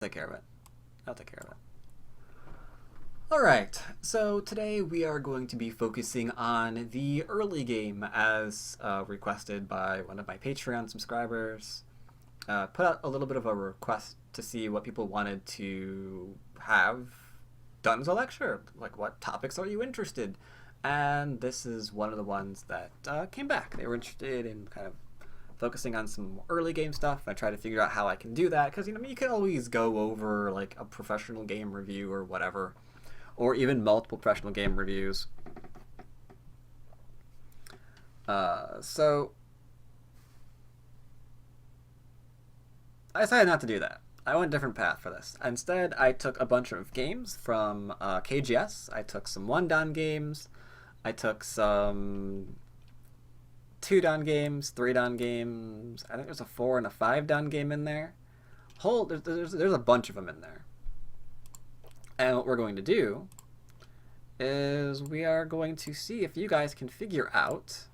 Take care of it. I'll take care of it. Alright, so today we are going to be focusing on the early game as requested by one of my Patreon subscribers. Put out a little bit of a request to see what people wanted to have done as a lecture. Like, what topics are you interested? And this is one of the ones that came back. They were interested in kind of focusing on some early game stuff. I try to figure out how I can do that because you can always go over like a professional game review or whatever, or even multiple professional game reviews. So I decided not to do that. I went a different path for this. Instead, I took a bunch of games from KGS. I took some 1-dan games. I took some 2-dan games, 3-dan games. I think there's a 4 and a 5-dan game in there. There's a bunch of them in there. And what we're going to do is we are going to see if you guys can figure out.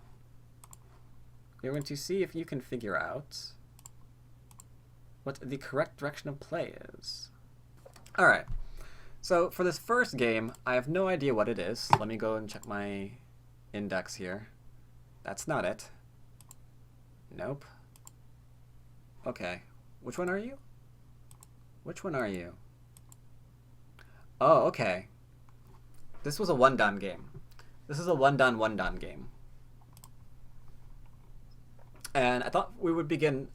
We're going to see if you can figure out what the correct direction of play is. All right. So for this first game, I have no idea what it is. Let me go and check my index here. That's not it. Nope. Okay. Which one are you? Which one are you? Oh, okay. This was a 1-dan game. This is a 1-dan game. And I thought we would begin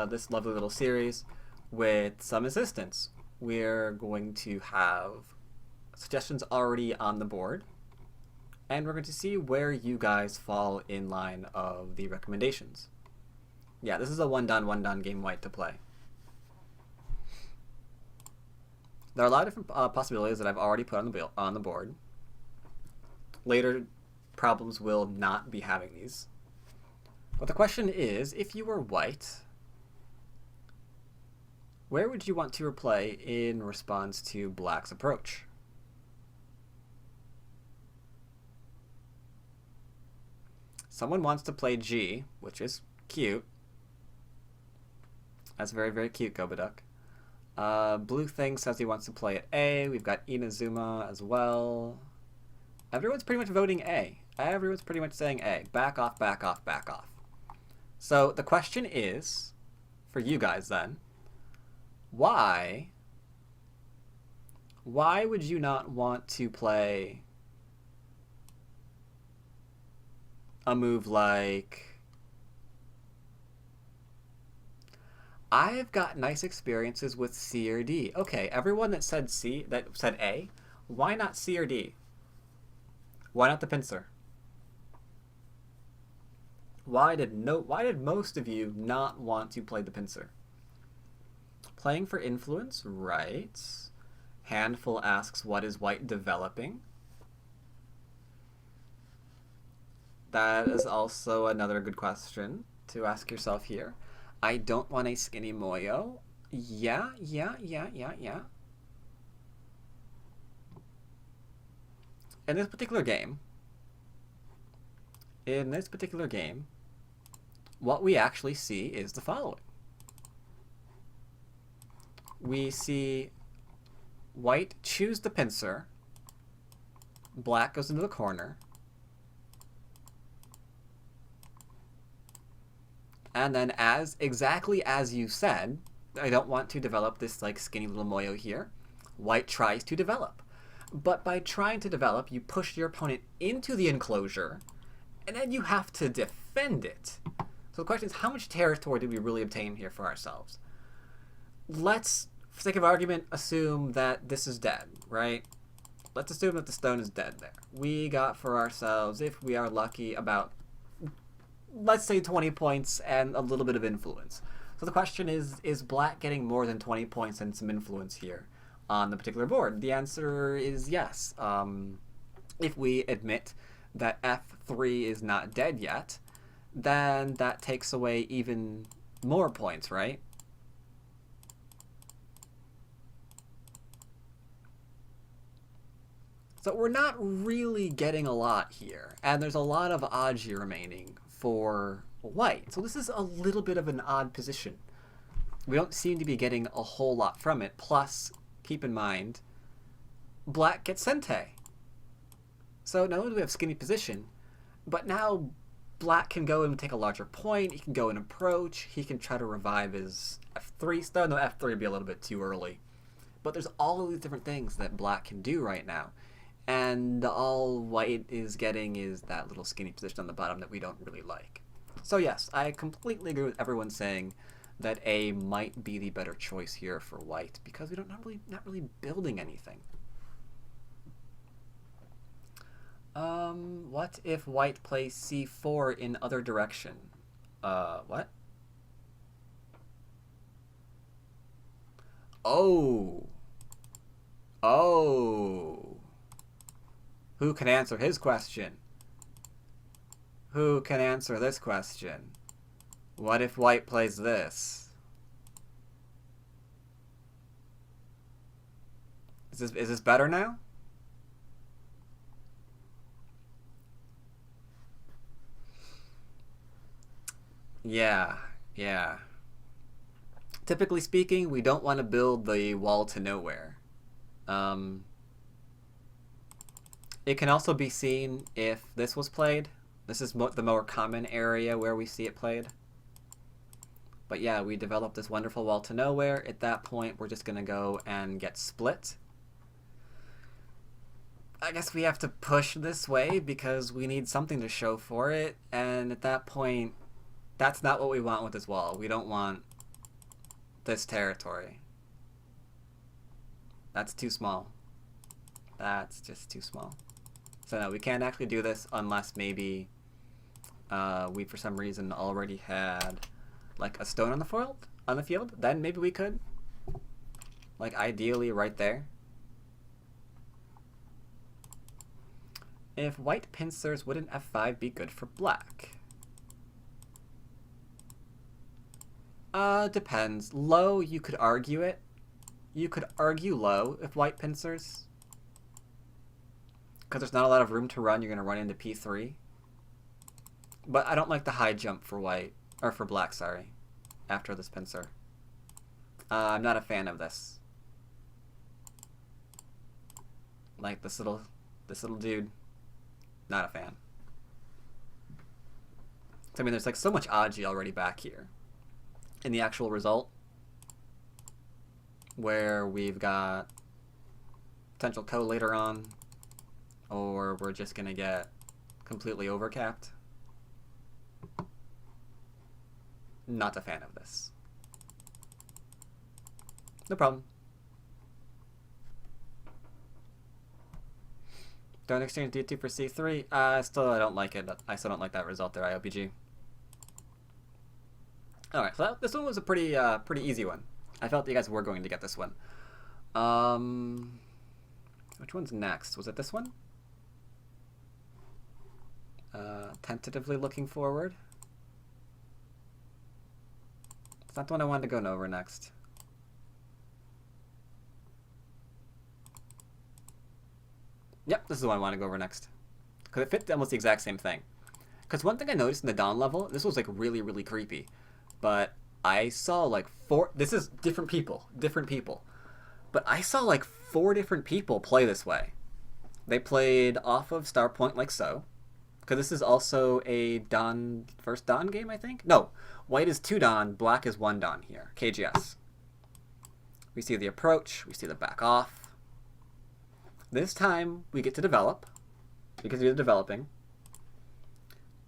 this lovely little series with some assistance. We're going to have suggestions already on the board. And we're going to see where you guys fall in line of the recommendations. Yeah, this is a 1-dan game white to play. There are a lot of different possibilities that I've already put on the board. Later problems will not be having these. But the question is, if you were white, where would you want to play in response to black's approach? Someone wants to play G, which is cute. That's very, very cute, Gobaduck. Blue Thing says he wants to play at A. We've got Inazuma as well. Everyone's pretty much voting A. Everyone's pretty much saying A. Back off, back off, back off. So the question is, for you guys then, why would you not want to play a move like... I've got nice experiences with C or D. Okay, everyone that said C, that said A, why not C or D? Why not the pincer? Why did most of you not want to play the pincer? Playing for influence, right? Handful asks, what is white developing? That is also another good question to ask yourself here. I don't want a skinny Moyo. Yeah. In this particular game, what we actually see is the following. We see white choose the pincer, black goes into the corner, and then exactly as you said, I don't want to develop this like skinny little Moyo here, white tries to develop. But by trying to develop, you push your opponent into the enclosure, and then you have to defend it. So the question is, how much territory did we really obtain here for ourselves? Let's, for sake of argument, assume that this is dead, right? Let's assume that the stone is dead there. We got for ourselves, if we are lucky, about, let's say 20 points and a little bit of influence. So the question is black getting more than 20 points and some influence here on the particular board? The answer is yes. If we admit that F3 is not dead yet, then that takes away even more points, right? So we're not really getting a lot here, and there's a lot of Aji remaining for white. So this is a little bit of an odd position. we don't seem to be getting a whole lot from it. Plus, keep in mind, black gets Sente. So not only do we have skinny position, but now black can go and take a larger point. He can go and approach. He can try to revive his F3 stuff. No, F3 would be a little bit too early. But there's all of these different things that black can do right now. And all white is getting is that little skinny position on the bottom that we don't really like. So yes, I completely agree with everyone saying that A might be the better choice here for white because we don't not really building anything. What if white plays c4 in other direction? What? Oh. Oh. Who can answer his question? Who can answer this question? What if white plays this? Is this better now? Yeah. Typically speaking, we don't want to build the wall to nowhere. It can also be seen if this was played. This is the more common area where we see it played. But yeah, we developed this wonderful wall to nowhere. At that point, we're just going to go and get split. I guess we have to push this way because we need something to show for it. And at that point, that's not what we want with this wall. We don't want this territory. That's too small. That's just too small. So no, we can't actually do this unless maybe we for some reason already had like a stone on the field. Then maybe we could. Like ideally right there. If white pincers, wouldn't f5 be good for black? Depends. Low, you could argue it. You could argue low if white pincers. Because there's not a lot of room to run, you're going to run into p3. But I don't like the high jump for white, or for black, sorry, after this pincer. I'm not a fan of this. Like this little dude. Not a fan. I mean, there's like so much Aji already back here in the actual result, where we've got potential ko later on, or we're just gonna get completely overcapped. Not a fan of this. No problem. Don't exchange D2 for C3. I don't like it. I still don't like that result there, IOPG. Alright, so this one was a pretty easy one. I felt that you guys were going to get this one. Which one's next? Was it this one? Tentatively looking forward. It's not the one I wanted to go over next. Yep, this is the one I want to go over next. Because it fit almost the exact same thing. Because one thing I noticed in the Dawn level, this was like really, really creepy. But I saw like this is different people. But I saw like 4 different people play this way. They played off of Star Point like so. Because this is also a Dawn, first Dawn game, I think? No, white is 2 Dawn, black is 1 Dawn here. KGS. We see the approach, we see the back off. This time, we get to develop. We get to do the developing.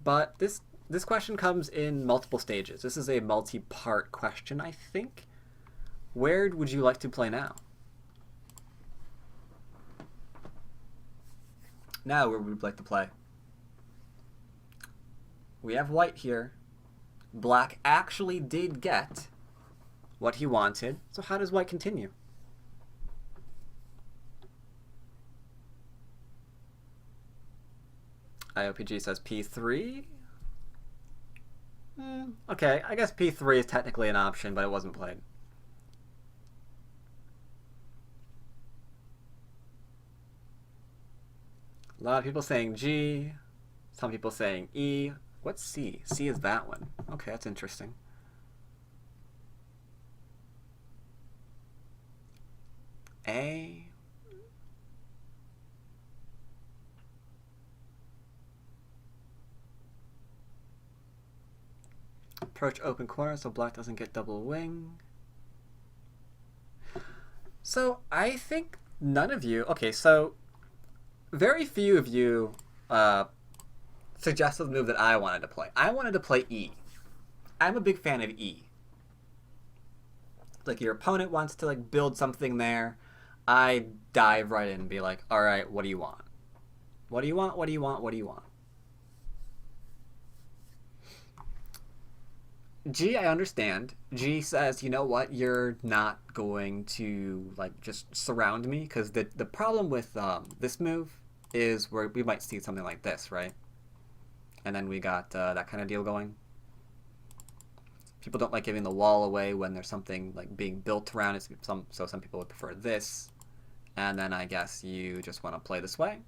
But this question comes in multiple stages. This is a multi-part question, I think. Where would you like to play now? Now, where would we like to play? We have white here. Black actually did get what he wanted. So how does white continue? IOPG says P3. Okay, I guess P3 is technically an option, but it wasn't played. A lot of people saying G. Some people saying E. What's C? C is that one. Okay, that's interesting. A. Approach open corner so black doesn't get double wing. So I think none of you... Okay, so very few of you suggested the move that I wanted to play. I wanted to play E. I'm a big fan of E. Like, your opponent wants to, like, build something there. I dive right in and be like, all right, what do you want? What do you want? What do you want? What do you want? G, I understand. G says, you know what? You're not going to, like, just surround me. Because the problem with this move is where we might see something like this, right? And then we got that kind of deal going. People don't like giving the wall away when there's something like being built around it. So some people would prefer this. And then I guess you just want to play this way.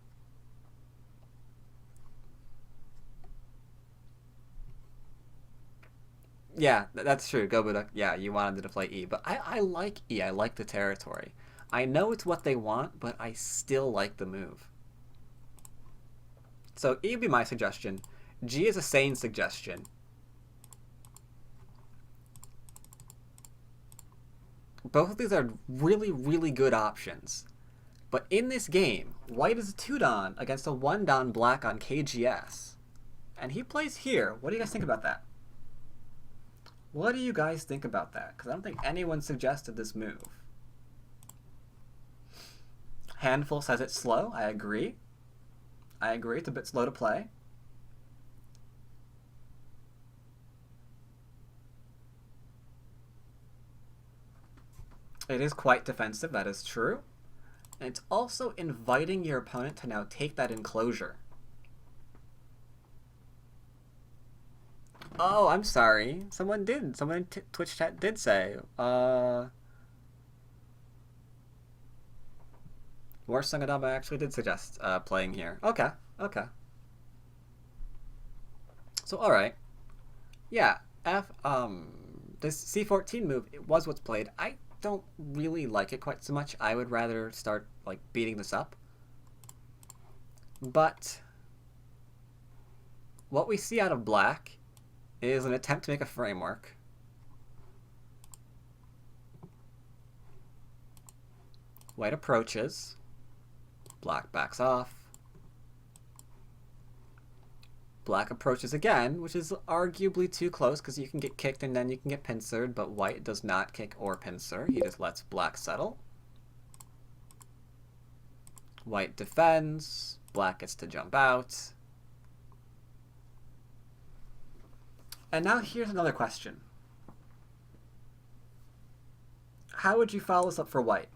Yeah, that's true. Go Buddha. Yeah, you wanted to play E. But I like E. I like the territory. I know it's what they want, but I still like the move. So E would be my suggestion. G is a sane suggestion. Both of these are really, really good options. But in this game, white is a 2-dan against a 1-dan black on KGS. And he plays here. What do you guys think about that? What do you guys think about that? Because I don't think anyone suggested this move. Handful says it's slow. I agree. I agree. It's a bit slow to play. It is quite defensive, that is true. And it's also inviting your opponent to now take that enclosure. Oh, I'm sorry. Someone in Twitch chat did say, War Sangadama actually did suggest playing here. Okay, okay. So, alright. Yeah, this C14 move, it was what's played. I don't really like it quite so much. I would rather start like beating this up. But what we see out of black is an attempt to make a framework. White approaches. Black backs off. Black approaches again, which is arguably too close because you can get kicked and then you can get pincered, but white does not kick or pincer. He just lets black settle. White defends. Black gets to jump out. And now here's another question. How would you follow this up for white?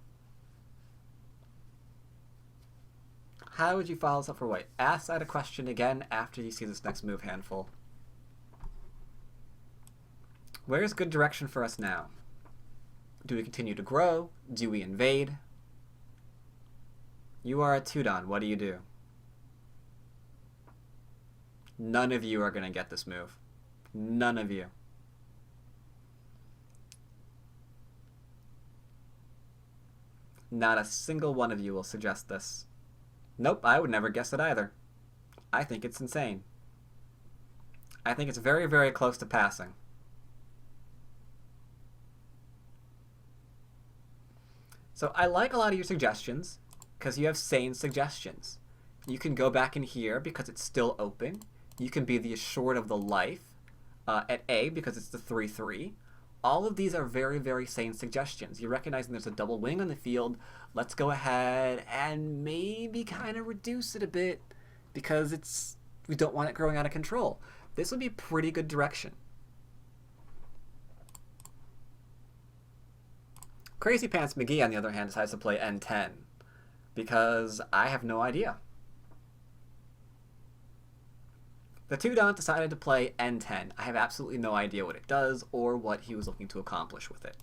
How would you follow this up for white? Ask that a question again after you see this next move, Handful. Where's good direction for us now? Do we continue to grow? Do we invade? You are a 2-dan. What do you do? None of you are going to get this move. None of you. Not a single one of you will suggest this. Nope, I would never guess it either. I think it's insane. I think it's very, very close to passing. So I like a lot of your suggestions because you have sane suggestions. You can go back in here because it's still open. You can be the assured of the life at A because it's the 3-3. All of these are very, very sane suggestions. You're recognizing there's a double wing on the field. Let's go ahead and maybe kind of reduce it a bit because we don't want it growing out of control. This would be pretty good direction. Crazy Pants McGee, on the other hand, decides to play N10 because I have no idea. The 2-dan decided to play N10. I have absolutely no idea what it does or what he was looking to accomplish with it.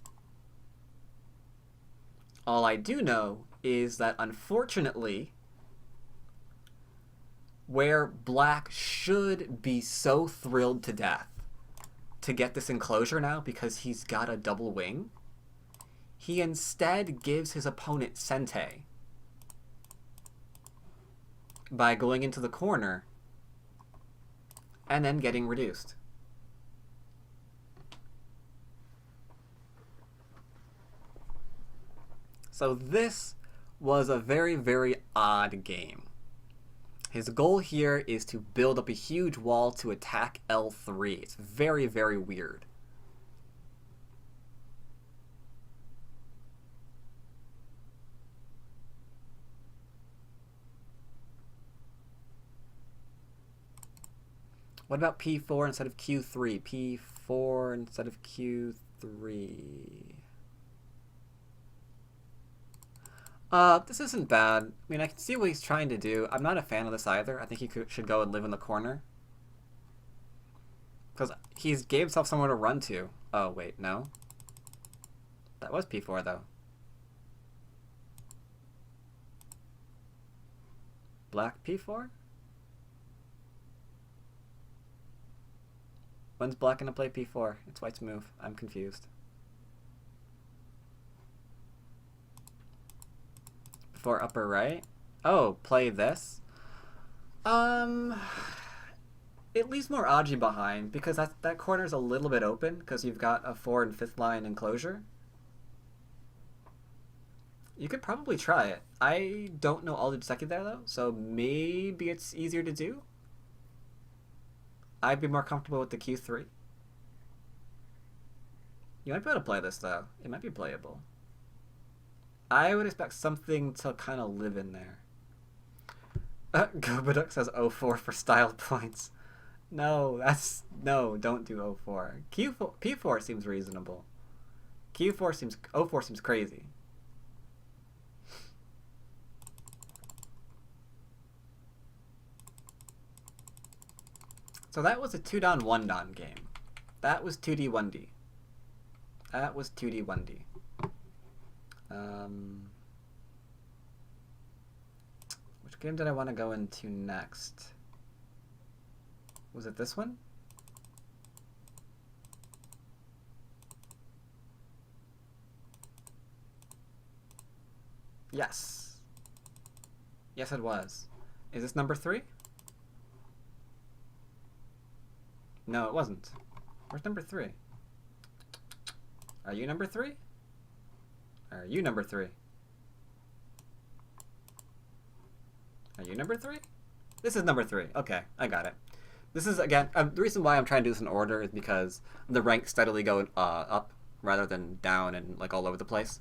All I do know is that, unfortunately, where black should be so thrilled to death to get this enclosure now because he's got a double wing, he instead gives his opponent Sente by going into the corner and then getting reduced. So this was a very, very odd game. His goal here is to build up a huge wall to attack L3. It's very, very weird. What about P4 instead of Q3? P4 instead of Q3. This isn't bad. I mean, I can see what he's trying to do. I'm not a fan of this either. I think he should go and live in the corner. Because he's gave himself somewhere to run to. Oh, wait, no. That was P4, though. Black P4? When's black gonna play P4? It's white's move. I'm confused. Before upper right? Oh, play this? It leaves more Aji behind because that corner's a little bit open because you've got a 4 and 5th line enclosure. You could probably try it. I don't know all the Jiseki there though, so maybe it's easier to do. I'd be more comfortable with the Q3. You might be able to play this though. It might be playable. I would expect something to kind of live in there. Gobaduk says 04 for style points. No, don't do 04. P4 seems reasonable. Q4 seems, 04 seems crazy. So that was a 2-don 1-don game. That was 2D 1D. That was 2D 1D. Which game did I want to go into next? Was it this one? Yes. Yes, it was. Is this number 3? No, it wasn't. Where's number 3? Are you number 3? Are you number 3? Are you number 3? This is number 3. Okay, I got it. This is, again, the reason why I'm trying to do this in order is because the ranks steadily go up rather than down and like all over the place.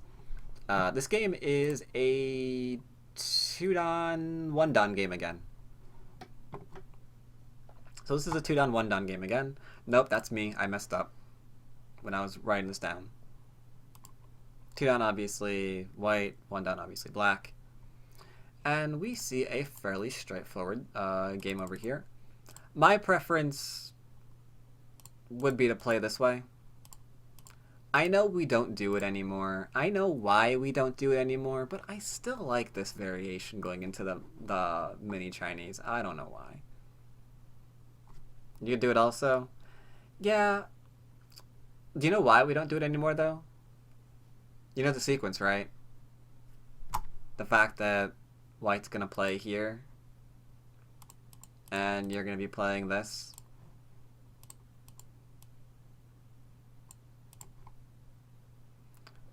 This game is a 2-don 1-don game again. So this is a 2-don 1-don game again. Nope, that's me. I messed up when I was writing this down. 2-don obviously white, 1-don obviously black. And we see a fairly straightforward game over here. My preference would be to play this way. I know we don't do it anymore. I know why we don't do it anymore, but I still like this variation going into the mini Chinese. I don't know why. You could do it also? Yeah. Do you know why we don't do it anymore, though? You know the sequence, right? The fact that white's gonna play here, and you're gonna be playing this.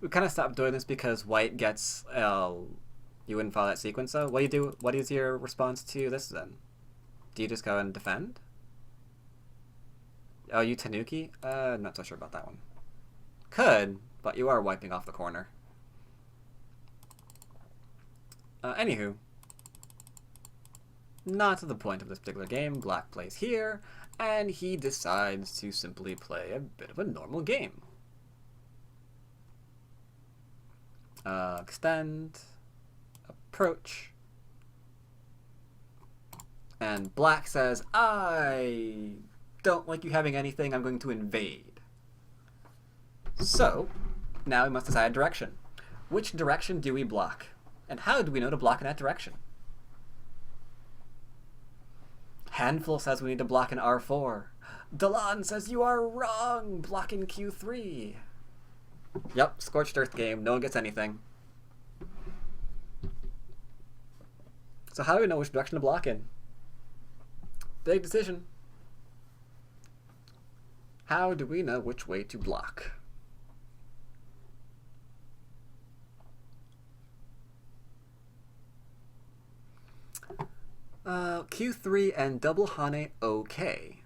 We kind of stopped doing this because white gets, you wouldn't follow that sequence, though? What is your response to this, then? Do you just go and defend? Oh, you Tanuki? Not so sure about that one. Could, but you are wiping off the corner. Anywho. Not to the point of this particular game. Black plays here, and he decides to simply play a bit of a normal game. Extend. Approach. And black says, I don't like you having anything, I'm going to invade. So, now we must decide a direction. Which direction do we block? And how do we know to block in that direction? Handful says we need to block in R4. Dalan says you are wrong, block in Q3. Yep, Scorched Earth game. No one gets anything. So how do we know which direction to block in? Big decision. How do we know which way to block? Q3 and double Hane, okay.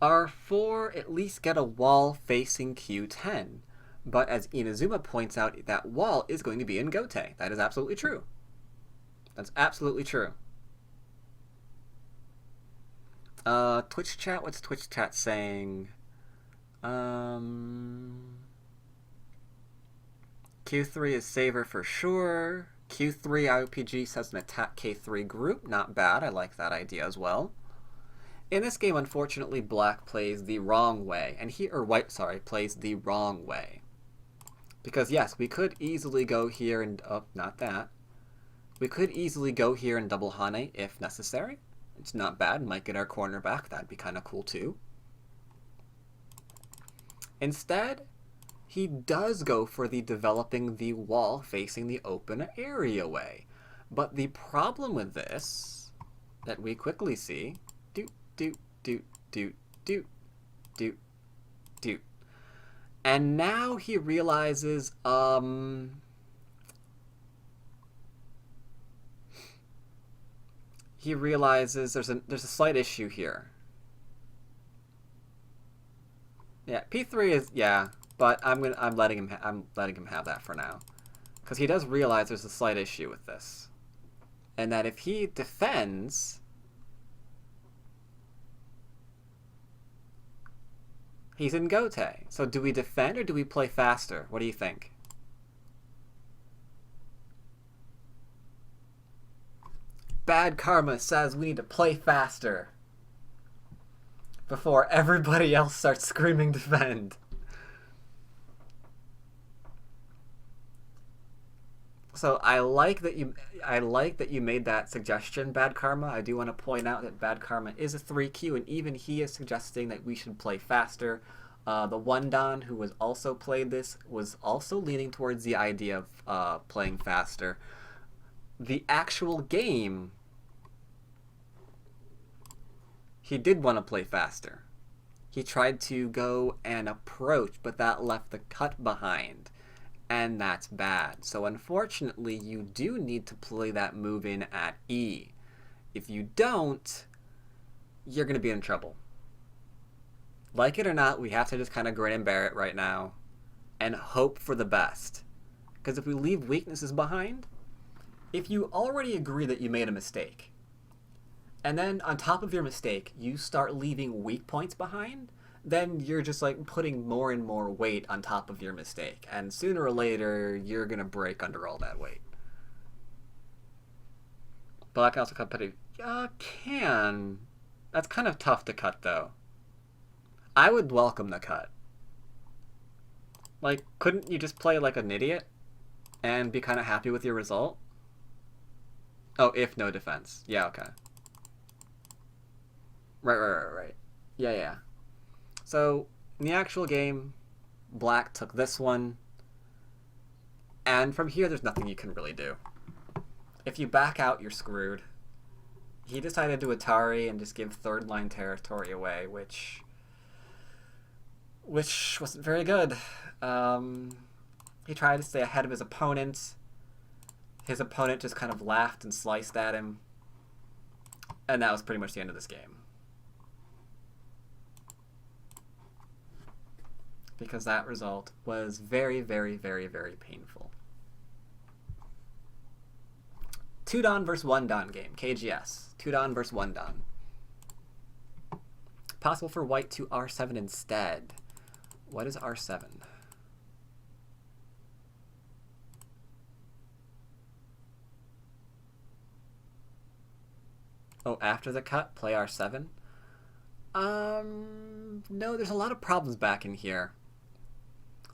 R4 at least get a wall facing Q10. But as Inazuma points out, that wall is going to be in Gote. That is absolutely true. That's absolutely true. Twitch chat, what's Twitch chat saying? Q3 is saver for sure. Q3 IOPG says an attack K3 group. Not bad. I like that idea as well. In this game, unfortunately, black plays the wrong way. And he, or white, sorry, plays the wrong way. Because yes, we could easily go here and, oh, not that. We could easily go here and double Hane if necessary. It's not bad. Might get our corner back. That'd be kind of cool too. Instead, he does go for the developing the wall facing the open area way. But the problem with this, that we quickly see, doot, doot, doot, doot, doot, doot, doot. And now he realizes, there's a slight issue here. Yeah, P3 is, yeah, but I'm letting him have that for now, because he does realize there's a slight issue with this, and that if he defends, he's in Gote. So do we defend or do we play faster? What do you think? Bad Karma says we need to play faster before everybody else starts screaming defend. So I like that you made that suggestion, Bad Karma. I do want to point out that Bad Karma is a 3Q, and even he is suggesting that we should play faster. The one Don who was also played this was also leaning towards the idea of playing faster. The actual game, he did want to play faster. He tried to go and approach, but that left the cut behind. And that's bad. So unfortunately, you do need to play that move in at E. If you don't, you're going to be in trouble. Like it or not, we have to just kind of grin and bear it right now and hope for the best. Because if we leave weaknesses behind, if you already agree that you made a mistake, and then on top of your mistake, you start leaving weak points behind, then you're just like putting more and more weight on top of your mistake. And sooner or later, you're going to break under all that weight. Black can also cut petty. Can. That's kind of tough to cut, though. I would welcome the cut. Like, couldn't you just play like an idiot and be kind of happy with your result? Oh, if no defense. Yeah, okay. Right. Yeah. So, in the actual game, black took this one, and from here there's nothing you can really do. If you back out, you're screwed. He decided to Atari and just give third line territory away, which wasn't very good. He tried to stay ahead of his opponent. His opponent just kind of laughed and sliced at him, and that was pretty much the end of this game. Because that result was very, very, very, very painful. 2 Don versus 1 Don game, KGS. 2 Don versus 1 Don. Possible for white to R7 instead. What is R7? Oh, after the cut, play R7? No, there's a lot of problems back in here.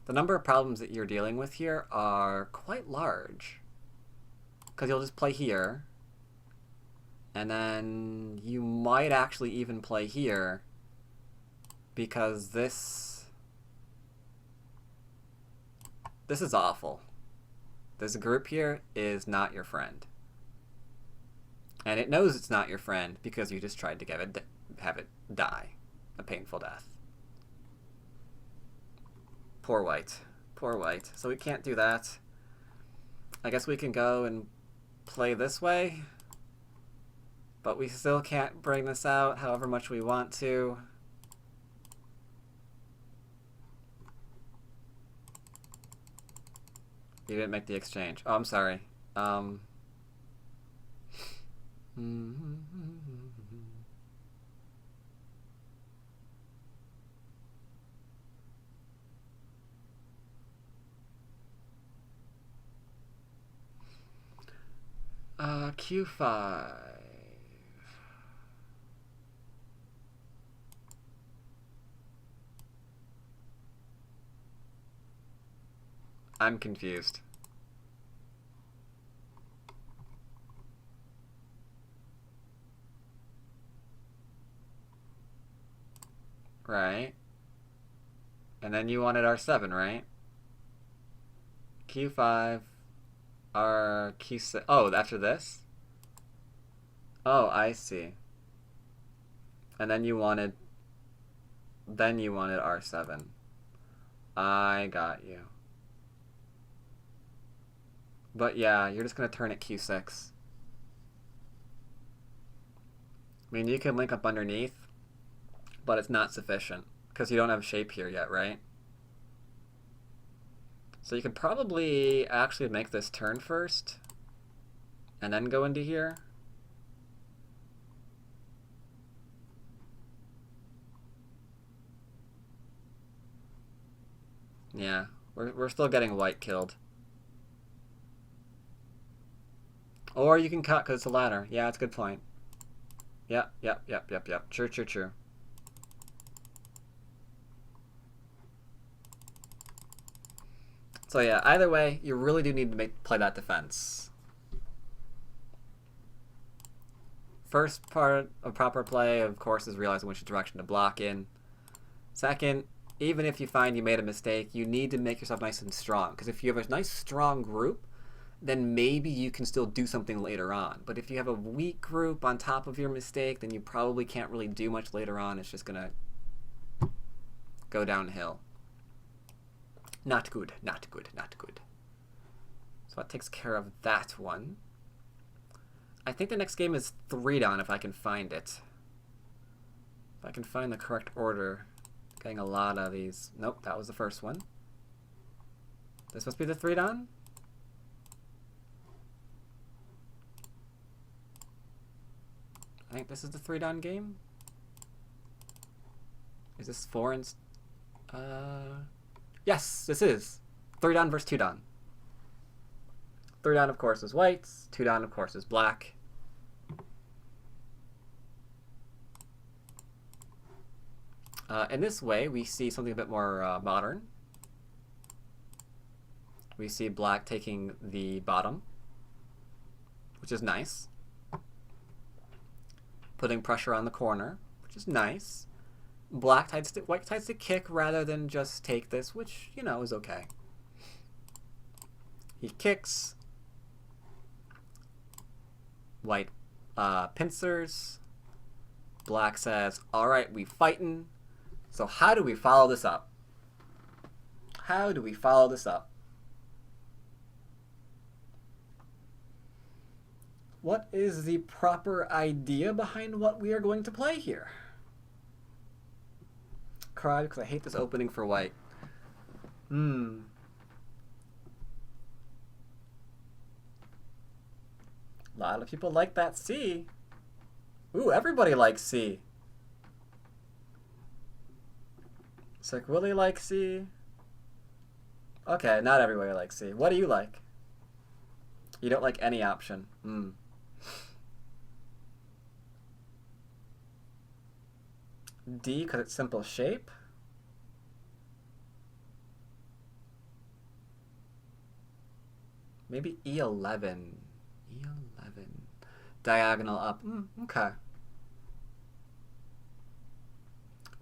The number of problems that you're dealing with here are quite large. Because you'll just play here, And then you might actually even play here, because this is awful. This group here is not your friend. And it knows it's not your friend because you just tried to have it die a painful death. Poor white. Poor white. So we can't do that. I guess we can go and play this way, but we still can't bring this out however much we want to. You didn't make the exchange. Oh, I'm sorry. Q5. I'm confused. Right. And then you wanted R7, right? Q5, R Q6. Oh, after this? Oh, I see. And then you wanted R7. I got you. But yeah, you're just gonna turn it Q6. I mean, you can link up underneath, but it's not sufficient because you don't have shape here yet, right? So you could probably actually make this turn first and then go into here. Yeah, we're still getting white killed. Or you can cut because it's a ladder. Yeah, it's a good point. Yep. True. So yeah, either way, you really do need to play that defense. First part of proper play, of course, is realizing which direction to block in. Second, even if you find you made a mistake, you need to make yourself nice and strong. Because if you have a nice, strong group, then maybe you can still do something later on. But if you have a weak group on top of your mistake, then you probably can't really do much later on. It's just going to go downhill. Not good. So that takes care of that one. I think the next game is 3 down if I can find it. If I can find the correct order. Getting a lot of these. Nope, that was the first one. This must be the 3 down? I think this is the 3 down game. Is this 4 and... Yes, this is. 3 down versus 2 down. 3 down, of course, is whites. 2 down, of course, is black. In this way, we see something a bit more modern. We see black taking the bottom, which is nice. Putting pressure on the corner, which is nice. White decides to kick rather than just take this, which, you know, is okay. He kicks. White pincers. Black says, all right, we fightin'. So how do we follow this up? What is the proper idea behind what we are going to play here? Cry because I hate this opening for white. A lot of people like that C. Ooh, everybody likes C. Sick Willie likes C. Okay, not everybody likes C. What do you like? You don't like any option. D because it's simple shape. Maybe E11. Diagonal up. Okay.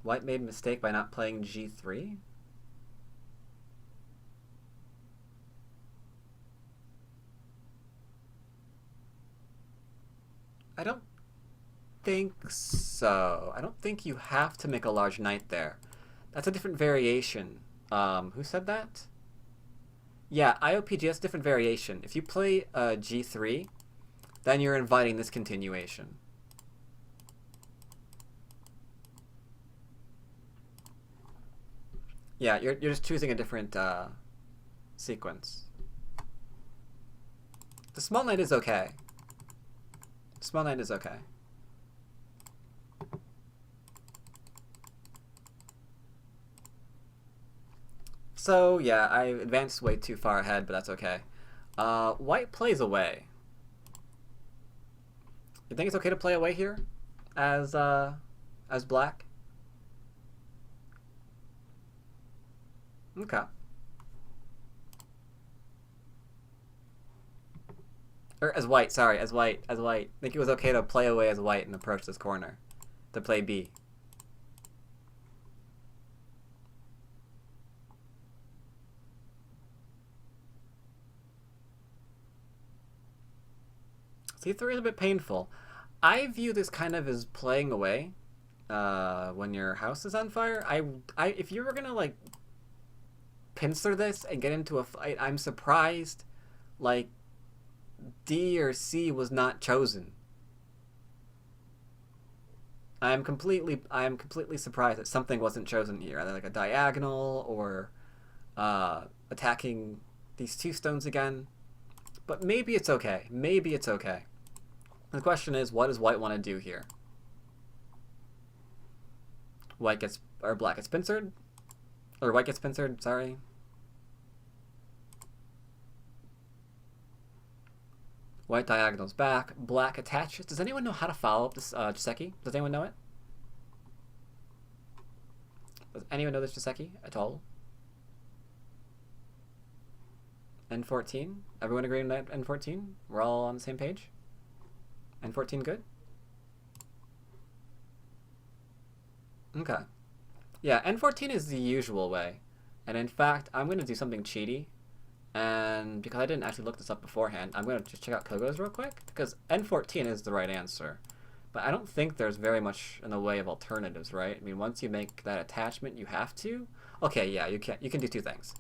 White made a mistake by not playing g3? I don't think so. I don't think you have to make a large knight there. That's a different variation. Who said that? Yeah, IOPG has a different variation. If you play g3, then you're inviting this continuation. Yeah, you're just choosing a different sequence. The small knight is okay. Small knight is okay. So yeah, I advanced way too far ahead, but that's okay. White plays away. You think it's okay to play away here, as black? Okay. Or as white, sorry, as white. I think it was okay to play away as white and approach this corner. To play B. C3 is a bit painful. I view this kind of as playing away when your house is on fire. If you were gonna like pincer this and get into a fight, I'm surprised like D or C was not chosen. I am completely surprised that something wasn't chosen here, either like a diagonal or attacking these two stones again. But maybe it's okay. Maybe it's okay. The question is, what does white want to do here? Black gets pincered? Or white gets pincered, sorry. White diagonals back. Black attaches. Does anyone know how to follow up this Joseki? Does anyone know it? Does anyone know this Joseki at all? N14? Everyone agree on that N14? We're all on the same page? N14 good? Okay. Yeah, N14 is the usual way. And in fact, I'm going to do something cheaty. And because I didn't actually look this up beforehand, I'm going to just check out Kogo's real quick. Because N14 is the right answer. But I don't think there's very much in the way of alternatives, right? I mean, once you make that attachment, you have to. Okay, yeah, you can do two things.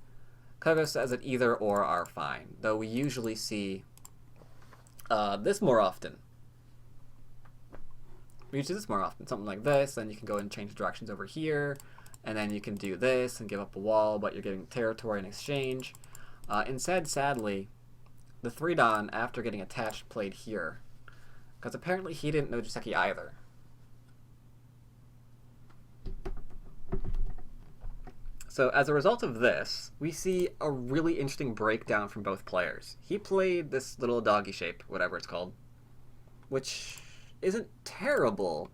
Kogo says that either or are fine, though we usually see this more often. We usually see this more often, something like this, then you can go and change directions over here, and then you can do this and give up a wall, but you're getting territory in exchange. Instead, sadly, the 3-dan, after getting attached, played here, because apparently he didn't know Joseki either. So as a result of this, we see a really interesting breakdown from both players. He played this little doggy shape, whatever it's called, which isn't terrible,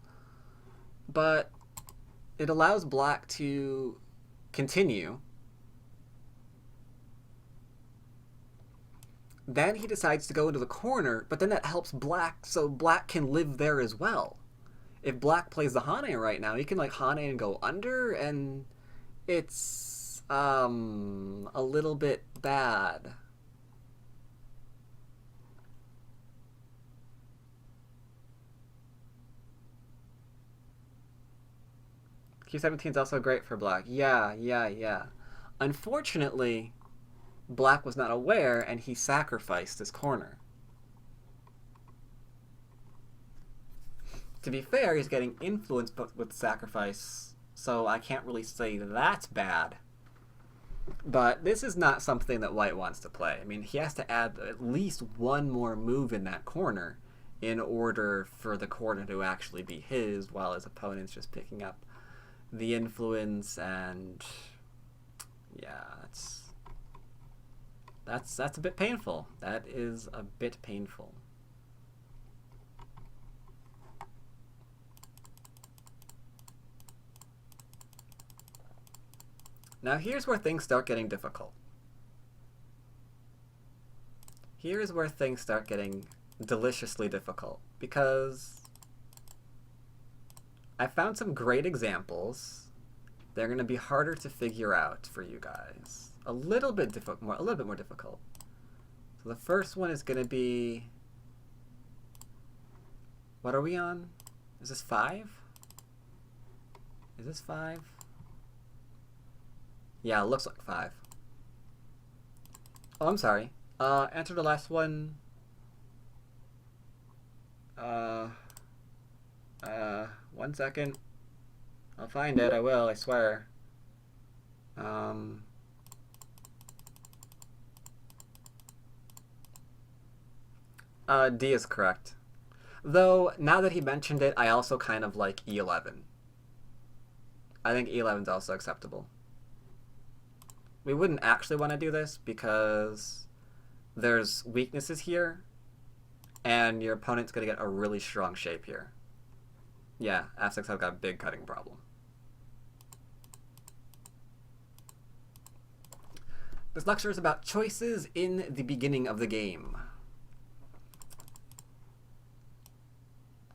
but it allows black to continue. Then he decides to go into the corner, but then that helps black, so black can live there as well. If black plays the Hane right now, he can like Hane and go under, and it's a little bit bad. Q17 is also great for black. Yeah. Unfortunately, black was not aware, and he sacrificed his corner. To be fair, he's getting influenced with sacrifice, so I can't really say that's bad. But this is not something that white wants to play. I mean, he has to add at least one more move in that corner in order for the corner to actually be his, while his opponent's just picking up the influence, and yeah, that's a bit painful. That is a bit painful. Now here's where things start getting difficult. Here's where things start getting deliciously difficult, because I found some great examples. They're going to be harder to figure out for you guys. A little bit more difficult. So the first one is going to be, what are we on? Is this 5? Is this 5? Yeah, it looks like 5. Oh, I'm sorry. Answer the last one. 1 second. I'll find it. I will. I swear. D is correct. Though, now that he mentioned it, I also kind of like E11. I think E11 is also acceptable. We wouldn't actually want to do this because there's weaknesses here, and your opponent's going to get a really strong shape here. Yeah, F6 has got a big cutting problem. This lecture is about choices in the beginning of the game.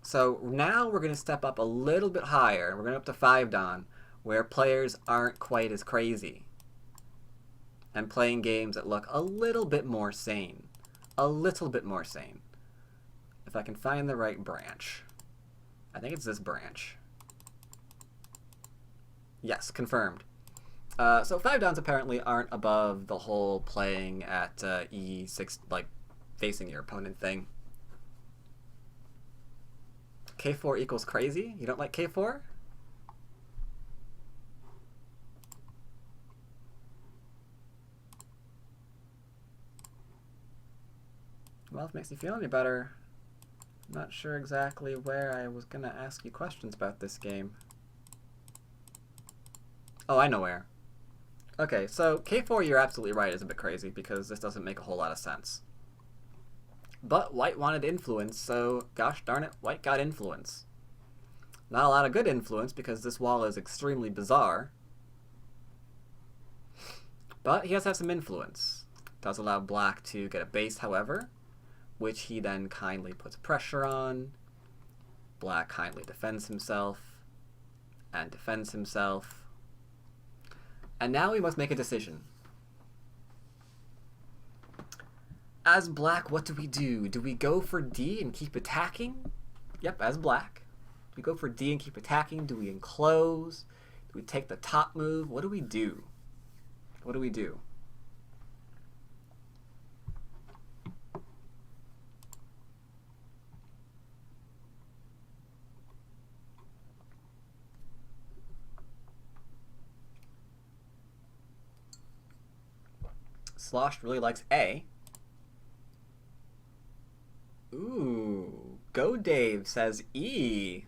So now we're going to step up a little bit higher. We're going up to 5 Dan, where players aren't quite as crazy and playing games that look a little bit more sane. A little bit more sane. If I can find the right branch. I think it's this branch. Yes, confirmed. So 5 Dans apparently aren't above the whole playing at E6, like facing your opponent thing. K4 equals crazy? You don't like K4? Well, if it makes you feel any better, I'm not sure exactly where I was going to ask you questions about this game. Oh, I know where. Okay, so K4, you're absolutely right, is a bit crazy because this doesn't make a whole lot of sense. But white wanted influence, so gosh darn it, white got influence. Not a lot of good influence because this wall is extremely bizarre. But he does have some influence. Does allow black to get a base, however, which he then kindly puts pressure on. Black kindly defends himself and defends himself. And now we must make a decision. As black, what do we do? Do we go for D and keep attacking? Yep, as black. Do we go for D and keep attacking? Do we enclose? Do we take the top move? What do we do? What do we do? Sloshed really likes A. Ooh, Go Dave says E.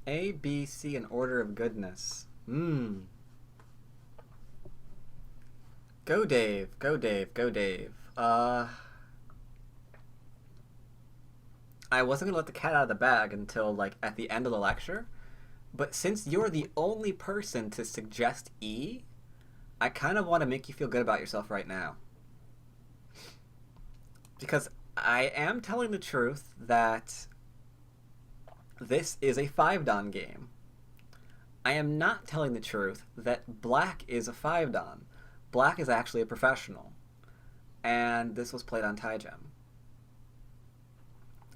A, B, C in order of goodness. Go Dave, go Dave, go Dave. I wasn't gonna let the cat out of the bag until like at the end of the lecture, but since you're the only person to suggest E, I kind of want to make you feel good about yourself right now. Because I am telling the truth that this is a 5 Dan game. I am not telling the truth that black is a 5 Dan. Black is actually a professional. And this was played on TieGem.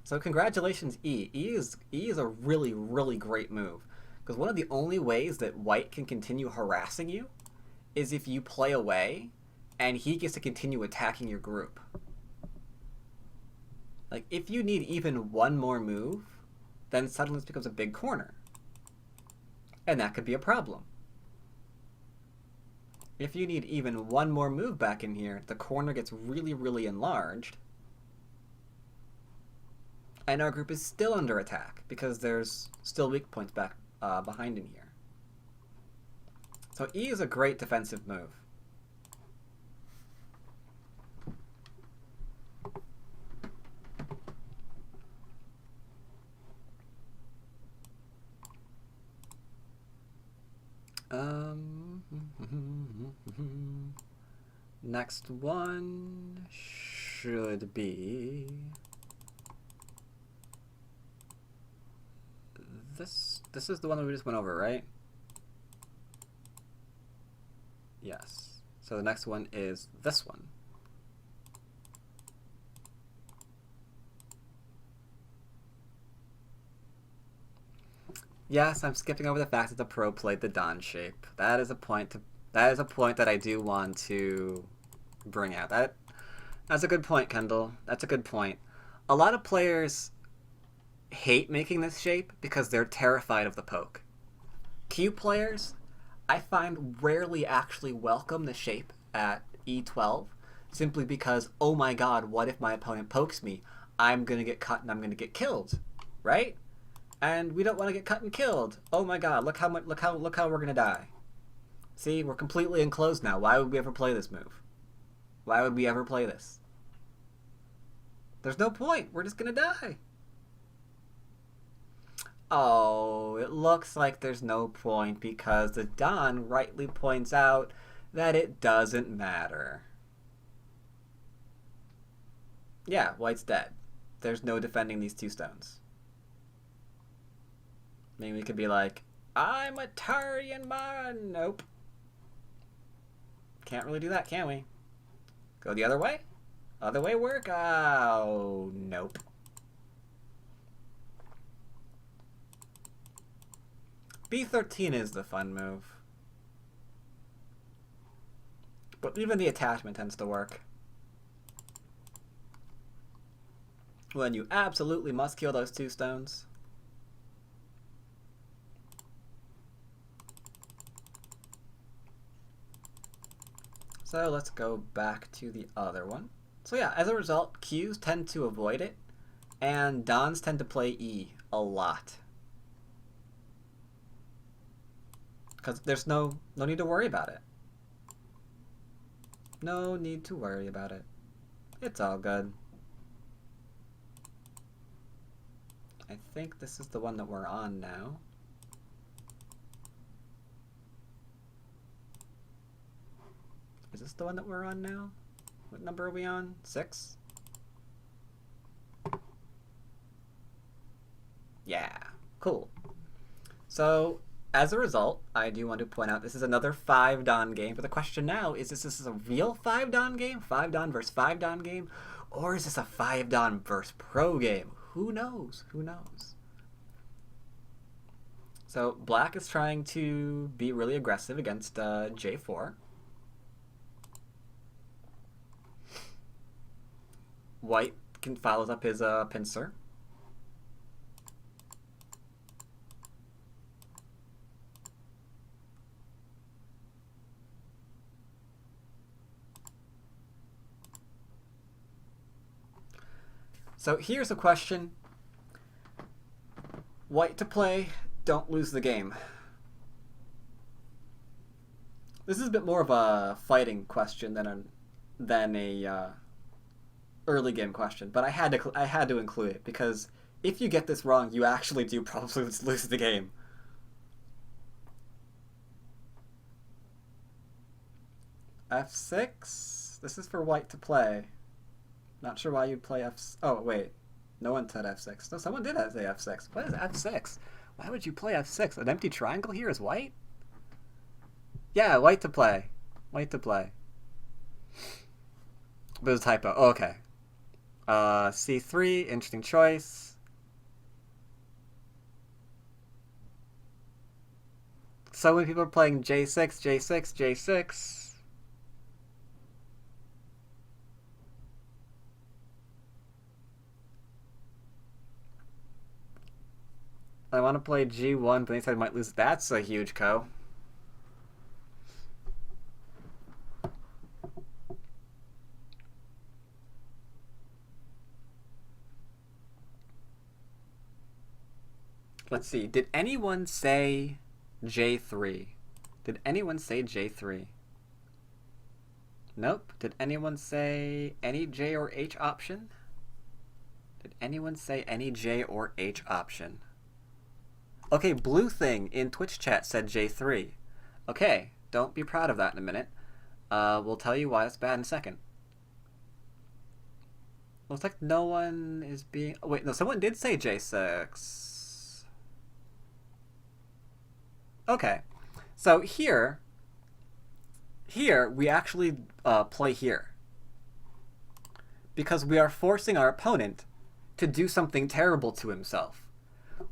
So congratulations, E. E is a really, really great move. Because one of the only ways that white can continue harassing you is if you play away and he gets to continue attacking your group. Like, if you need even one more move, then suddenly this becomes a big corner. And that could be a problem. If you need even one more move back in here, the corner gets really, really enlarged. And our group is still under attack because there's still weak points back behind in here. So E is a great defensive move. Next one should be this. This is the one that we just went over, right? Yes. So the next one is this one. Yes, I'm skipping over the fact that the Pro played the Don shape. That is a point that I do want to bring out. That's a good point, Kendall. That's a good point. A lot of players hate making this shape because they're terrified of the poke. Q players, I find, rarely actually welcome the shape at E12 simply because, oh my god, what if my opponent pokes me? I'm gonna get cut and I'm gonna get killed, right? And we don't want to get cut and killed. Oh my god, look how we're gonna die. See, we're completely enclosed now. Why would we ever play this move? Why would we ever play this? There's no point. We're just gonna die. Oh, it looks like there's no point because the Don rightly points out that it doesn't matter. Yeah, white's dead. There's no defending these two stones. Maybe we could be like, I'm a Tarian man. Nope. Can't really do that, can we? Go the other way? Other way work? Oh, nope. B13 is the fun move. But even the attachment tends to work. When you absolutely must kill those two stones. So let's go back to the other one. So yeah, as a result, Qs tend to avoid it, and Dons tend to play E a lot. Because there's no need to worry about it. No need to worry about it. It's all good. I think this is the one that we're on now. Is this the one that we're on now? What number are we on? 6? Yeah, cool. So, as a result, I do want to point out this is another 5 Don game, but the question now is this a real 5 Don game? 5 Don versus 5 Don game? Or is this a 5 Don versus Pro game? Who knows? Who knows? So, black is trying to be really aggressive against J4. White follows up his pincer. So here's a question. White to play, don't lose the game. This is a bit more of a fighting question than a early game question, but I had to include it because if you get this wrong, you actually do probably lose the game. F6. This is for white to play. Not sure why you'd play F. Oh wait, no one said F6. No, someone did say F6. What is F6? Why would you play F6? An empty triangle here is white? Yeah, white to play. White to play. But it was a typo. Oh, okay. C3, interesting choice. So many people are playing J6, J6, J6. I want to play G1, but they said I might lose. That's a huge co. Let's see. Did anyone say J3? Did anyone say J3? Nope. Did anyone say any J or H option? Did anyone say any J or H option? Okay, Blue Thing in Twitch chat said J3. Okay, don't be proud of that in a minute. We'll tell you why it's bad in a second. Looks like no one is being... Oh, wait, no, someone did say J6. Okay. So here we actually play here. Because we are forcing our opponent to do something terrible to himself.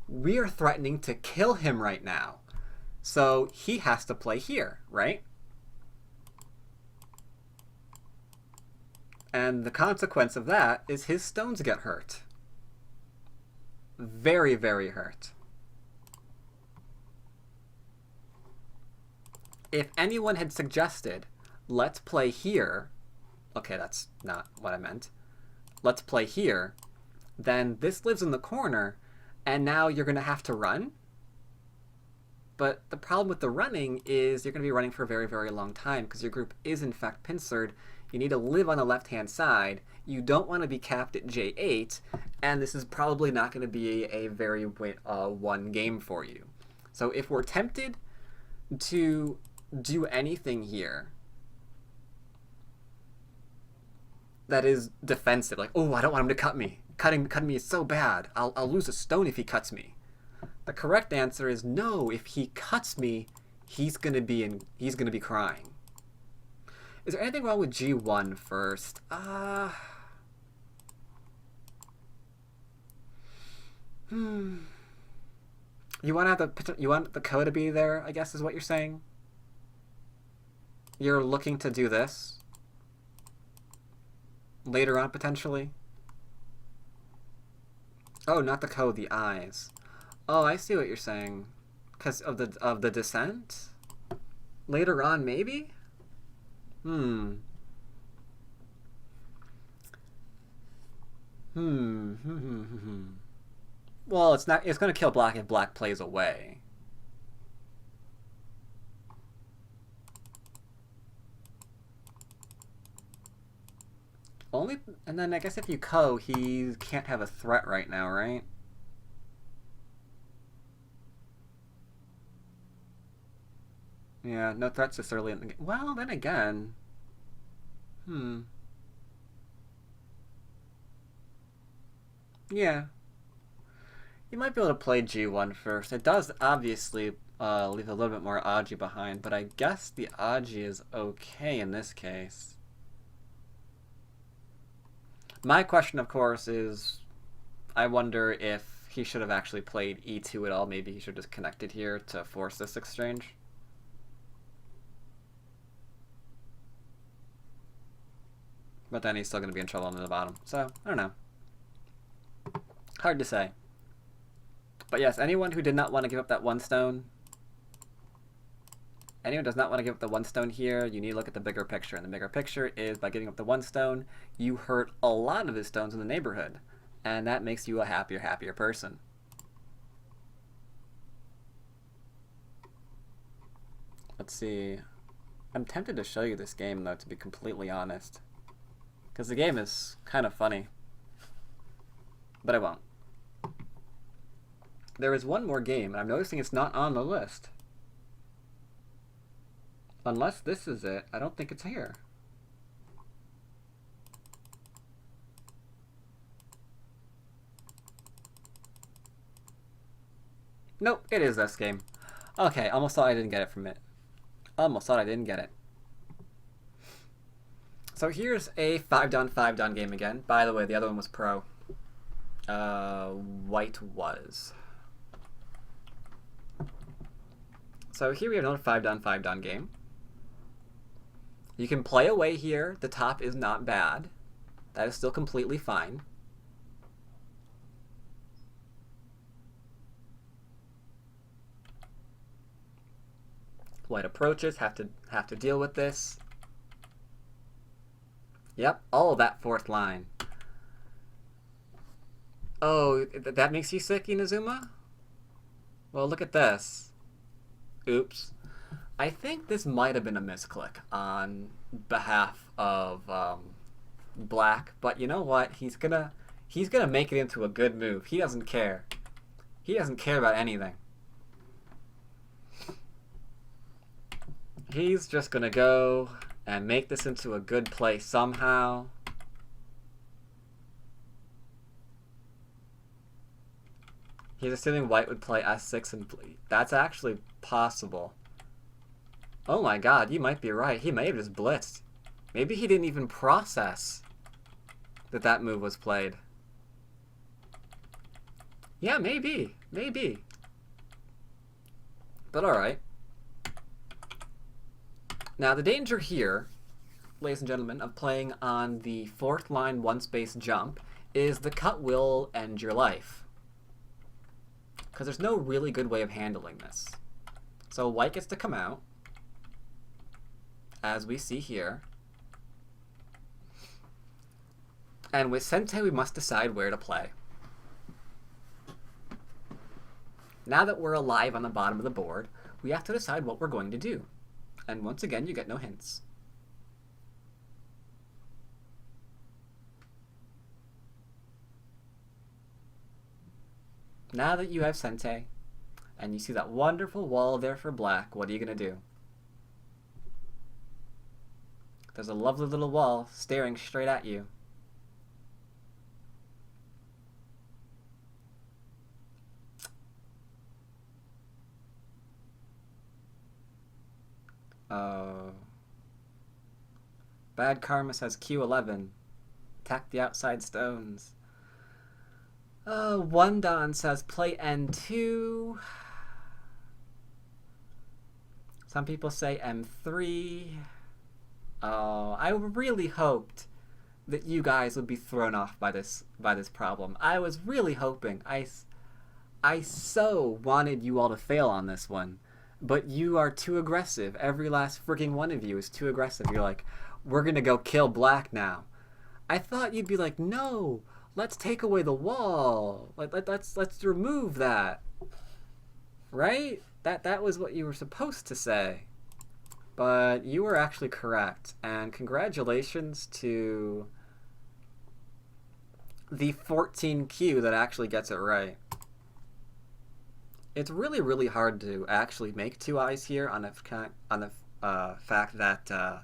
We are threatening to kill him right now. So he has to play here, right? And the consequence of that is his stones get hurt. Very, very hurt. If anyone had suggested, let's play here, okay, that's not what I meant. Let's play here, then this lives in the corner, and now you're going to have to run. But the problem with the running is you're going to be running for a very, very long time because your group is in fact pincered. You need to live on the left-hand side. You don't want to be capped at J8, and this is probably not going to be a very one game for you. So if we're tempted to do anything here that is defensive, like, oh, I don't want him to cut me. Cutting me is so bad. I'll lose a stone if he cuts me. The correct answer is no. If he cuts me, he's gonna be crying. Is there anything wrong with G1 first? You want the ko to be there, I guess is what you're saying? You're looking to do this later on potentially? Oh, not the ko, the eyes. Oh, I see what you're saying. Because of the descent? Later on, maybe? Well, it's going to kill black if black plays away. And then I guess if you ko, he can't have a threat right now, right? Yeah, no threats this early in the game. Well, then again. Yeah. You might be able to play G1 first. It does obviously leave a little bit more Aji behind, but I guess the Aji is okay in this case. My question, of course, is I wonder if he should have actually played E2 at all. Maybe he should have just connected here to force this exchange. But then he's still going to be in trouble on the bottom. So, I don't know. Hard to say. But yes, anyone who did not want to give up that one stone, anyone who does not want to give up the one stone here, you need to look at the bigger picture. And the bigger picture is by giving up the one stone, you hurt a lot of his stones in the neighborhood. And that makes you a happier person. Let's see. I'm tempted to show you this game, though, to be completely honest. Because the game is kind of funny. But I won't. There is one more game, and I'm noticing it's not on the list. Unless this is it, I don't think it's here. Nope, it is this game. Okay, almost thought I didn't get it from it. Almost thought I didn't get it. So here's a 5-down game again. By the way, the other one was pro. White was. So here we have another 5-down game. You can play away here. The top is not bad. That is still completely fine. White approaches, have to deal with this. Yep, all of that fourth line. Oh, that makes you sick, Inazuma? Well, look at this. Oops. I think this might have been a misclick on behalf of Black, but you know what? He's gonna make it into a good move. He doesn't care. He doesn't care about anything. He's just gonna go and make this into a good play somehow. He's assuming white would play s6 and that's actually possible. Oh my god, you might be right. He may have just blitzed. Maybe he didn't even process that that move was played. Yeah, maybe. Maybe. But alright. Now, the danger here, ladies and gentlemen, of playing on the fourth line one-space jump is the cut will end your life. Because there's no really good way of handling this. So white gets to come out, as we see here. And with Sente, we must decide where to play. Now that we're alive on the bottom of the board, we have to decide what we're going to do. And once again, you get no hints. Now that you have Sente, and you see that wonderful wall there for black, what are you going to do? There's a lovely little wall staring straight at you. Oh. Bad Karma says Q11. Attack the outside stones. One Don says play N2. Some people say M3. Oh, I really hoped that you guys would be thrown off by this problem. I was really hoping. I so wanted you all to fail on this one. But you are too aggressive. Every last freaking one of you is too aggressive. You're like, we're gonna go kill black now. I thought you'd be like, no, let's take away the wall. Let's remove that. Right? That was what you were supposed to say. But you were actually correct. And congratulations to the 14Q that actually gets it right. It's really, really hard to actually make two eyes here on the fact that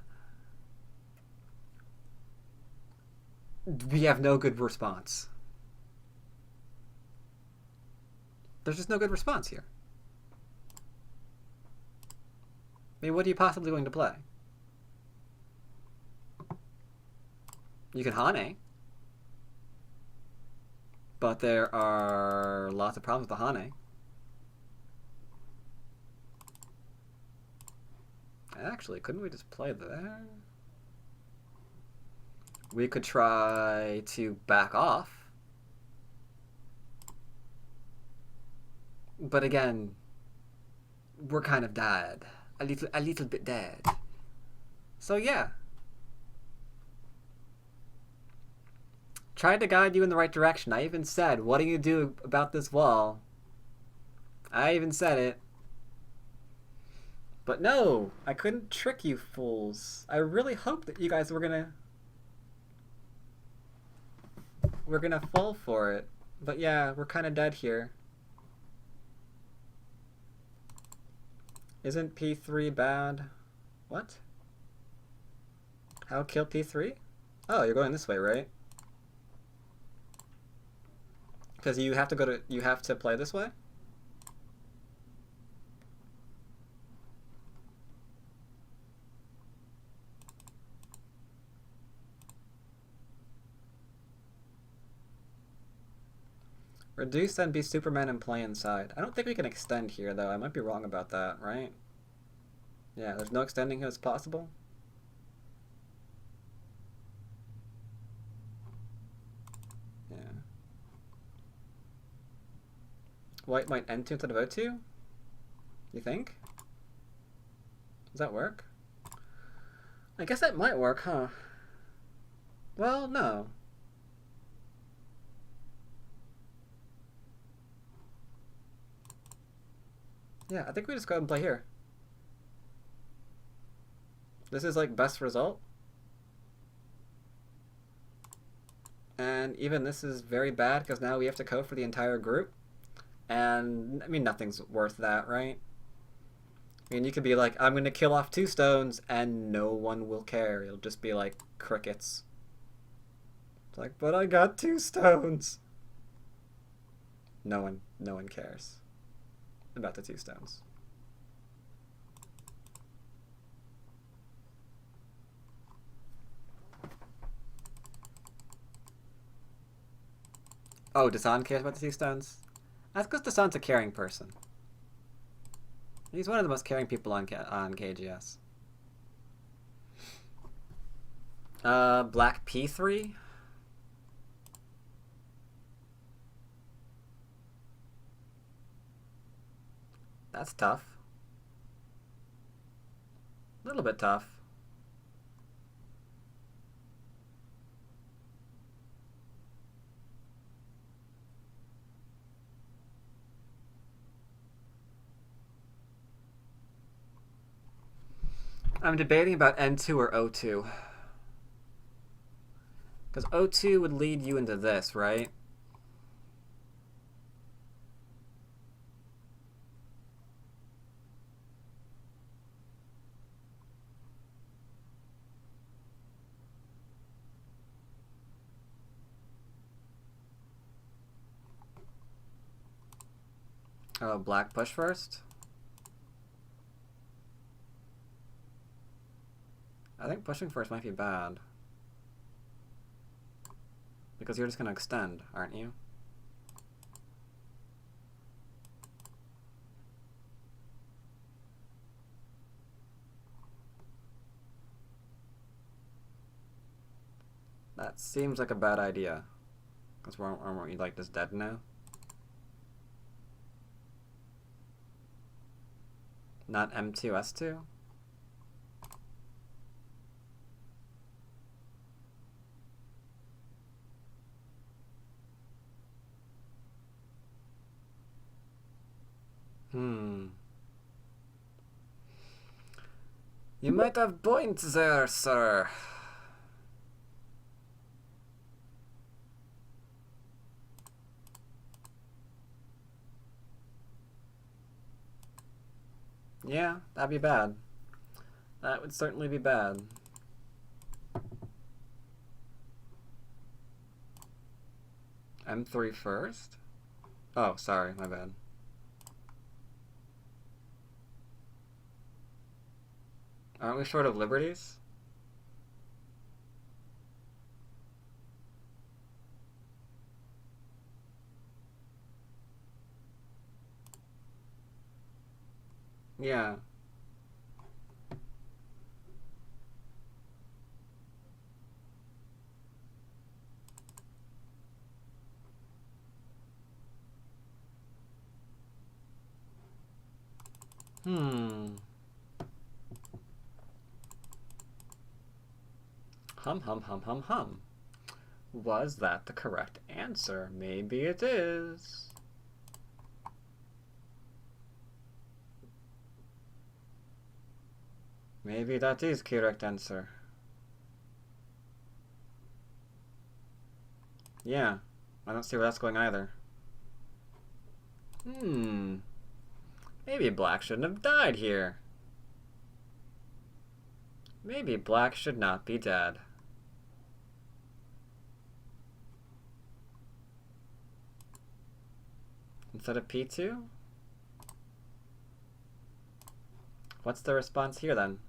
we have no good response. There's just no good response here. I mean, what are you possibly going to play? You can Hane. But there are lots of problems with the Hane. Actually, couldn't we just play there? We could try to back off. But again, we're kind of dead. A little bit dead. So yeah. Tried to guide you in the right direction. I even said, what do you do about this wall? I even said it. But no, I couldn't trick you fools. I really hoped that you guys were gonna fall for it. But yeah, we're kind of dead here. Isn't P3 bad? What? How kill P3? Oh, you're going this way, right? Because you have to play this way? Reduce and be Superman and play inside. I don't think we can extend here, though. I might be wrong about that, right? Yeah, there's no extending as possible. Yeah. White might N2 instead of O2? You think? Does that work? I guess that might work, huh? Well, no. Yeah, I think we just go ahead and play here. This is like best result. And even this is very bad because now we have to code for the entire group. And I mean, nothing's worth that, right? And you could be like, I'm gonna kill off 2 stones, and no one will care. It'll just be like crickets. It's like, but I got 2 stones. No one cares about the 2 stones. Oh, Dasan cares about the 2 stones? That's because Dasan's a caring person. He's one of the most caring people on KGS. Black P3? That's tough. A little bit tough. I'm debating about N2 or O2. Because O2 would lead you into this, right? Oh, black push first? I think pushing first might be bad. Because you're just going to extend, aren't you? That seems like a bad idea. Because aren't we like this dead now? Not M2, S2? You might have points there, sir. Yeah, that'd be bad. That would certainly be bad. M3 first? Oh, sorry, my bad. Aren't we short of liberties? Yeah. Hum, hum, hum, hum, hum. Was that the correct answer? Maybe it is. Maybe that is correct answer. Yeah, I don't see where that's going either. Maybe black shouldn't have died here. Maybe black should not be dead. Instead of P2? What's the response here then?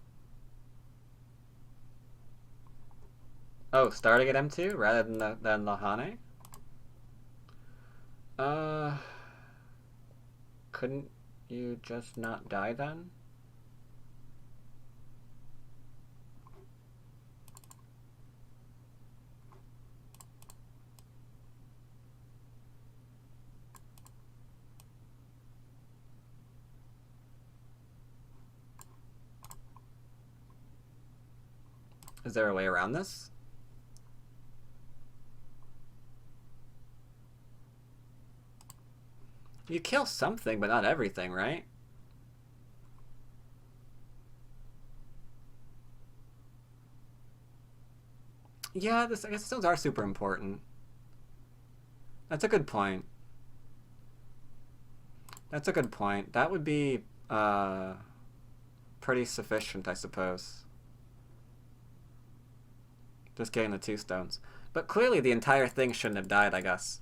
Oh, starting at M2 rather than the Hane? Couldn't you just not die then? Is there a way around this? You kill something, but not everything, right? Yeah, I guess stones are super important. That's a good point. That's a good point. That would be, pretty sufficient, I suppose. Just getting the 2 stones. But clearly the entire thing shouldn't have died, I guess.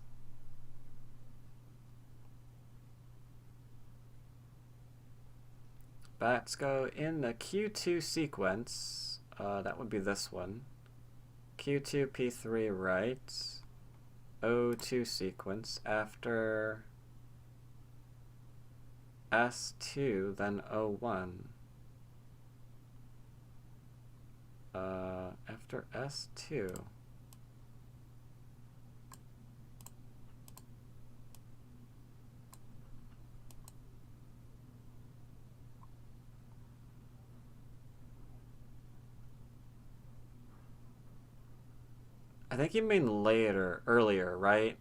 Let's go in the Q2 sequence. That would be this one. Q2, P3, right. O2 sequence. After S2, then O1. After S2. I think you mean later, earlier, right?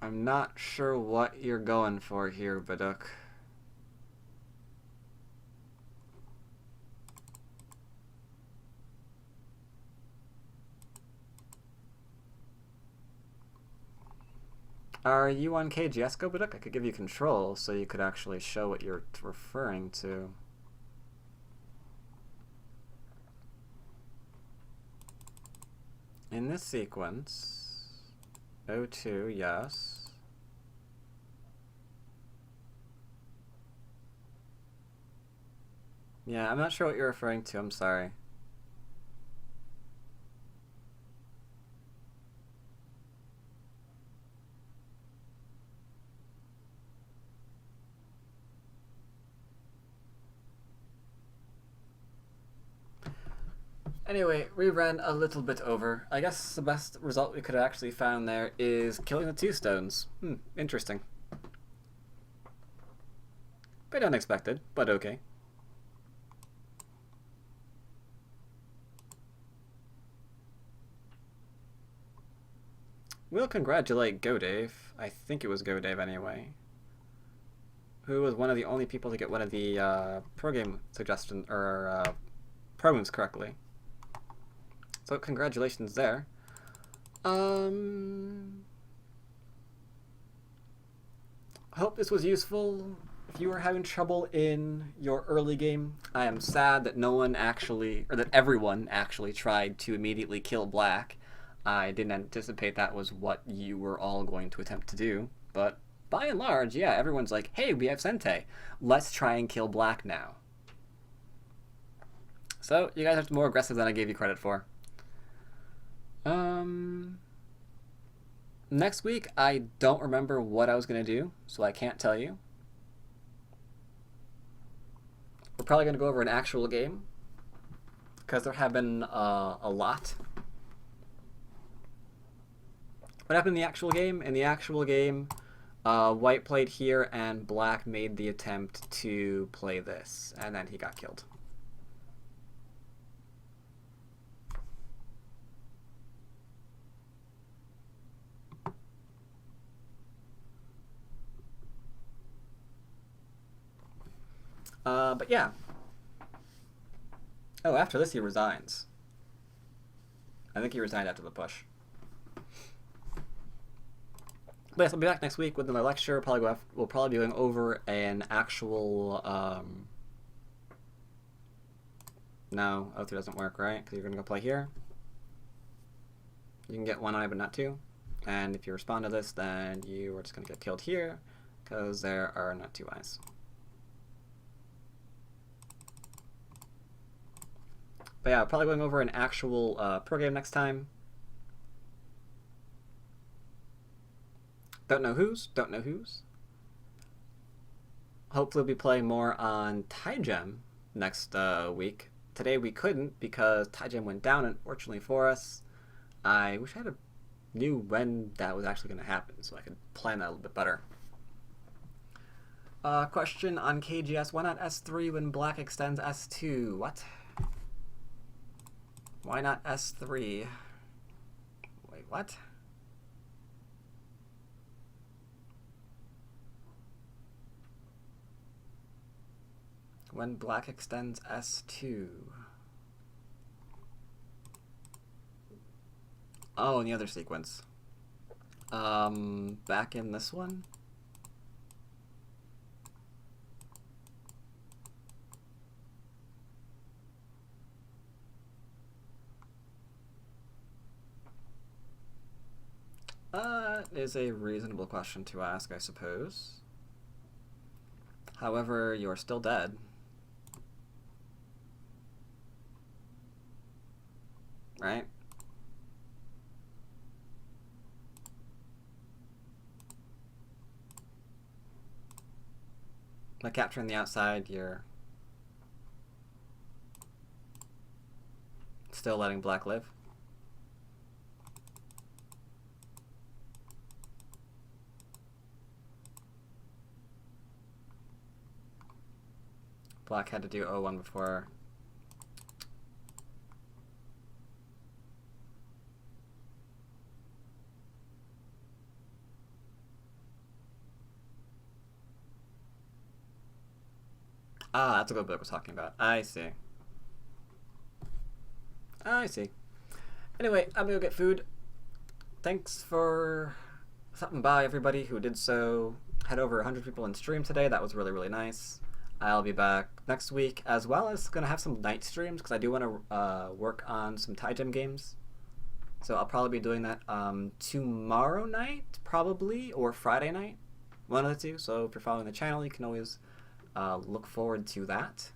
I'm not sure what you're going for here, Baduk. Are you on KGS, Go Baduk? I could give you control so you could actually show what you're referring to. In this sequence, O2, yes. Yeah, I'm not sure what you're referring to, I'm sorry. Anyway, we ran a little bit over. I guess the best result we could have actually found there is killing the 2 stones. Interesting. Bit unexpected, but okay. We'll congratulate GoDave. I think it was GoDave anyway. Who was one of the only people to get one of the pro game suggestion or pro moves correctly. So congratulations there. Hope this was useful. If you were having trouble in your early game, I am sad that no one actually, or that everyone actually tried to immediately kill black. I didn't anticipate that was what you were all going to attempt to do, but by and large, yeah, everyone's like, hey, we have Sente. Let's try and kill black now. So, you guys are more aggressive than I gave you credit for. Next week, I don't remember what I was going to do, so I can't tell you. We're probably going to go over an actual game, because there have been a lot. What happened in the actual game? In the actual game, white played here, and black made the attempt to play this, and then he got killed. But yeah. Oh, after this he resigns. I think he resigned after the push. But yes, I'll be back next week with another lecture. We'll probably be going over an actual... No, O3 doesn't work, right? Because you're going to go play here. You can get 1 eye, but not 2. And if you respond to this, then you are just going to get killed here, because there are not 2 eyes. But yeah, probably going over an actual pro game next time. Don't know whose. Hopefully we'll be playing more on Taigem next week. Today we couldn't because Taigem went down, unfortunately for us. I wish I knew when that was actually going to happen so I could plan that a little bit better. Question on KGS. Why not S3 when black extends S2? What? Why not S3? Wait, what? When black extends S2. Oh, and the other sequence. Back in this one? Is a reasonable question to ask, I suppose. However, you're still dead. Right? By capturing the outside, you're still letting black live. Black had to do 0-1 before. Ah, that's what Blake was talking about. I see. I see. Anyway, I'm gonna go get food. Thanks for stopping by, everybody who did so. Had over 100 people in stream today. That was really, really nice. I'll be back next week, as well as gonna have some night streams because I do want to work on some tie gem games. So I'll probably be doing that tomorrow night, probably, or Friday night, one of the two. So if you're following the channel, you can always look forward to that.